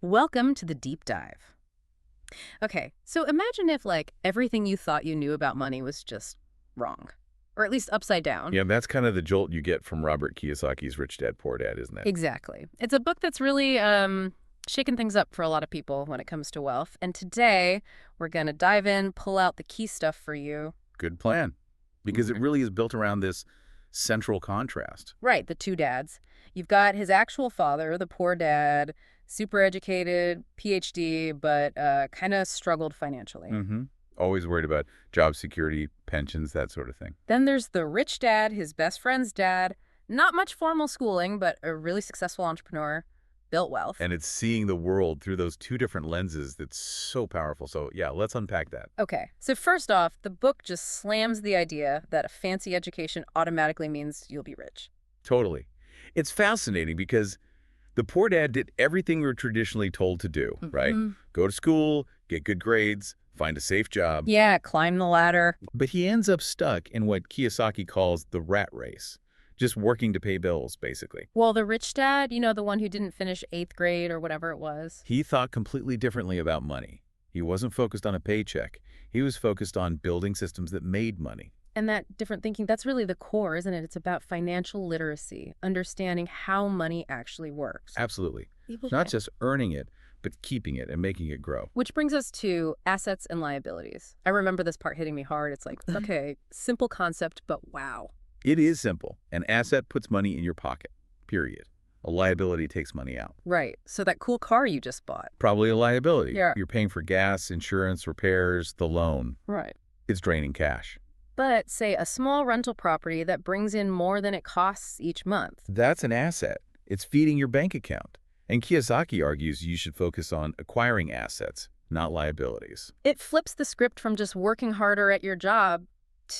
Welcome to the deep dive. Okay, so imagine if, everything you thought you knew about money was just wrong, or at least upside down. Yeah, that's kind of the jolt you get from Robert Kiyosaki's Rich Dad, Poor Dad, isn't it? Exactly. It's a book that's really shaken things up for a lot of people when it comes to wealth. And today, we're going to dive in, pull out the key stuff for you. Good plan. Because it Mhm. really is built around this central contrast. Right, the two dads. You've got his actual father, the poor dad, super educated, PhD, but kind of struggled financially. Mm-hmm. Always worried about job security, pensions, that sort of thing. Then there's the rich dad, his best friend's dad. Not much formal schooling, but a really successful entrepreneur, built wealth. And it's seeing the world through those two different lenses that's so powerful. So yeah, let's unpack that. Okay, so first off, the book just slams the idea that a fancy education automatically means you'll be rich. Totally. It's fascinating because the poor dad did everything we were traditionally told to do, right? Mhm. Go to school, get good grades, find a safe job. Yeah, climb the ladder. But he ends up stuck in what Kiyosaki calls the rat race, just working to pay bills, basically. Well, the rich dad, the one who didn't finish eighth grade or whatever it was. He thought completely differently about money. He wasn't focused on a paycheck. He was focused on building systems that made money. And that different thinking, that's really the core, isn't it? It's about financial literacy, understanding how money actually works. Absolutely. Okay. Not just earning it, but keeping it and making it grow. Which brings us to assets and liabilities. I remember this part hitting me hard. It's like, okay, simple concept, but wow. It is simple. An asset puts money in your pocket, period. A liability takes money out. Right. So that cool car you just bought. Probably a liability. Yeah. You're paying for gas, insurance, repairs, the loan. Right. It's draining cash. But say a small rental property that brings in more than it costs each month. That's an asset. It's feeding your bank account. And Kiyosaki argues you should focus on acquiring assets, not liabilities. It flips the script from just working harder at your job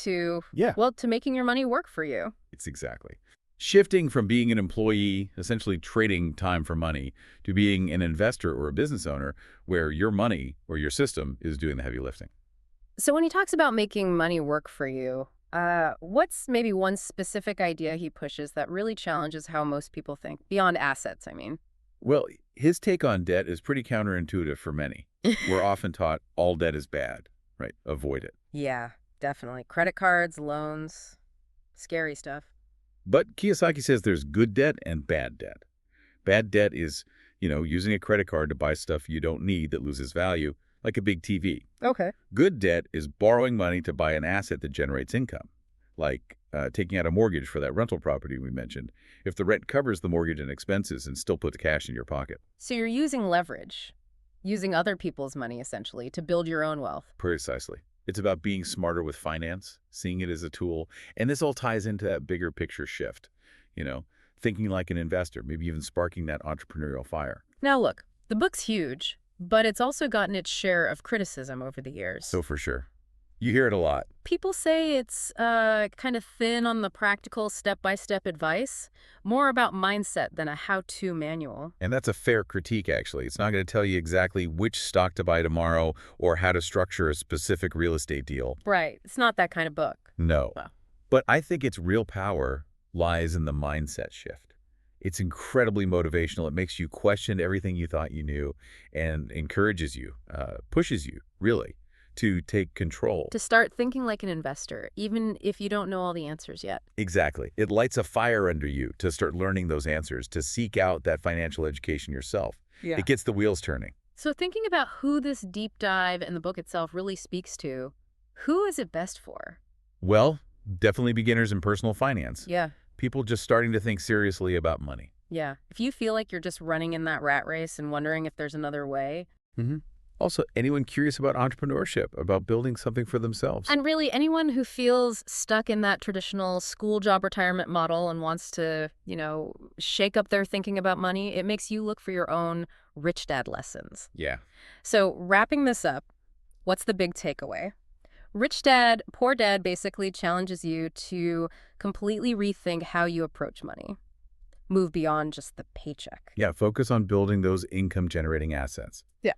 to, Yeah. well, to making your money work for you. It's exactly. Shifting from being an employee, essentially trading time for money, to being an investor or a business owner where your money or your system is doing the heavy lifting. So when he talks about making money work for you, what's maybe one specific idea he pushes that really challenges how most people think, beyond assets, I mean? Well, his take on debt is pretty counterintuitive for many. We're often taught all debt is bad, right? Avoid it. Yeah, definitely. Credit cards, loans, scary stuff. But Kiyosaki says there's good debt and bad debt. Bad debt is, using a credit card to buy stuff you don't need that loses value, like a big TV. Okay. Good debt is borrowing money to buy an asset that generates income, like taking out a mortgage for that rental property we mentioned, if the rent covers the mortgage and expenses and still puts cash in your pocket. So you're using leverage, using other people's money, essentially, to build your own wealth. Precisely. It's about being smarter with finance, seeing it as a tool, and this all ties into that bigger picture shift, thinking like an investor, maybe even sparking that entrepreneurial fire. Now look, the book's huge, but it's also gotten its share of criticism over the years. So for sure. You hear it a lot. People say it's kind of thin on the practical step-by-step advice, more about mindset than a how-to manual. And that's a fair critique, actually. It's not going to tell you exactly which stock to buy tomorrow or how to structure a specific real estate deal. Right. It's not that kind of book. No. Well. But I think its real power lies in the mindset shift. It's incredibly motivational. It makes you question everything you thought you knew and encourages you, pushes you, really, to take control. To start thinking like an investor, even if you don't know all the answers yet. Exactly. It lights a fire under you to start learning those answers, to seek out that financial education yourself. Yeah. It gets the wheels turning. So thinking about who this deep dive and the book itself really speaks to, who is it best for? Well, definitely beginners in personal finance. Yeah. People just starting to think seriously about money. Yeah. If you feel like you're just running in that rat race and wondering if there's another way. Also, anyone curious about entrepreneurship, about building something for themselves. And really, anyone who feels stuck in that traditional school job retirement model and wants to, shake up their thinking about money, it makes you look for your own rich dad lessons. Yeah. So wrapping this up, what's the big takeaway? Rich Dad, Poor Dad basically challenges you to completely rethink how you approach money. Move beyond just the paycheck. Yeah, focus on building those income-generating assets. Yeah.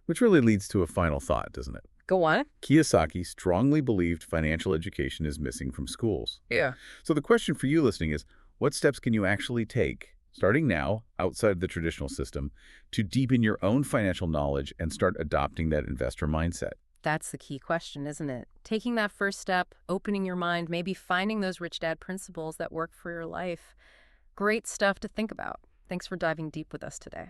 Which really leads to a final thought, doesn't it? Go on. Kiyosaki strongly believed financial education is missing from schools. Yeah. So the question for you listening is, what steps can you actually take starting now, outside the traditional system, to deepen your own financial knowledge and start adopting that investor mindset. That's the key question, isn't it? Taking that first step, opening your mind, maybe finding those Rich Dad principles that work for your life. Great stuff to think about. Thanks for diving deep with us today.